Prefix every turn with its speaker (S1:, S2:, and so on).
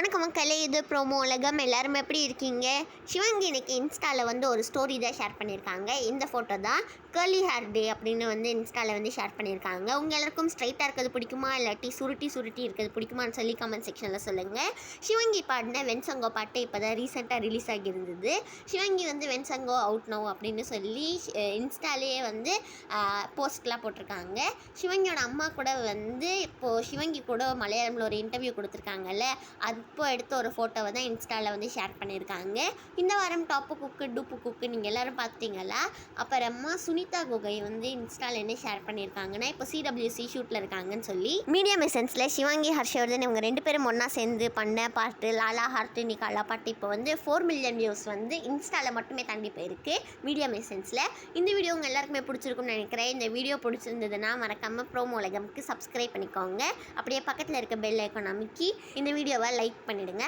S1: வணக்கம் மக்களே, இது ப்ரோமோ உலகம். எல்லாரும் எப்படி இருக்கீங்க? சிவங்கி இன்னைக்கு இன்ஸ்டாவில் வந்து ஒரு ஸ்டோரி தான் ஷேர் பண்ணியிருக்காங்க. இந்த ஃபோட்டோ தான் கேர்லி ஹேர் டே அப்படின்னு வந்து இன்ஸ்டாவில் வந்து ஷேர் பண்ணியிருக்காங்க. உங்கள் எல்லாருக்கும் ஸ்ட்ரைட்டாக இருக்கிறது பிடிக்குமா, இல்லாட்டி சுருட்டி இருக்கிறது பிடிக்குமான்னு சொல்லி கமெண்ட் செக்ஷனில் சொல்லுங்கள். சிவங்கி பாடின வெண்சங்கோ பாட்டு இப்போ தான் ரீசெண்டாக ரிலீஸ் ஆகியிருந்தது. சிவங்கி வந்து வெண்சங்கோ அவுட் நோ அப்படின்னு சொல்லி இன்ஸ்டாலேயே வந்து போஸ்ட்லாம் போட்டிருக்காங்க. சிவங்கியோட அம்மா கூட வந்து இப்போது சிவங்கி கூட மலையாளமில் ஒரு இன்டர்வியூ கொடுத்துருக்காங்கல்ல, அது இப்போ எடுத்த ஒரு ஃபோட்டோவை தான் இன்ஸ்டாவில் வந்து ஷேர் பண்ணியிருக்காங்க. இந்த வாரம் டாப்பு குக்கு டூப்பு குக்கு நீங்கள் எல்லோரும் பார்த்தீங்களா? அப்புறமா சுனிதா குகை வந்து இன்ஸ்டாவில் என்ன ஷேர் பண்ணியிருக்காங்கன்னா, இப்போ CWC ஷூட்டில் இருக்காங்கன்னு சொல்லி மீடியம் எசன்ஸில் சிவாங்கி ஹர்ஷவர்தன் இவங்க 2 பேரும் ஒன்றா சேர்ந்து பண்ண பாட்டு லாலா ஹார்ட்டு நிக்காலா பாட்டு இப்போ வந்து 4 மில்லியன் வியூஸ் வந்து இன்ஸ்டாவில் மட்டுமே தாண்டி போயிருக்கு மீடியம் எசன்ஸில். இந்த வீடியோ உங்கள் எல்லாருக்குமே பிடிச்சிருக்குன்னு நினைக்கிறேன். இந்த வீடியோ பிடிச்சிருந்ததுன்னா மறக்காமல் ப்ரோமோ உலகம்க்கு சப்ஸ்கிரைப் பண்ணிக்கோங்க. அப்படியே பக்கத்தில் இருக்க பெல் ஐக்கான் அமைக்கி இந்த வீடியோவை லைக் பண்ணிடுங்க.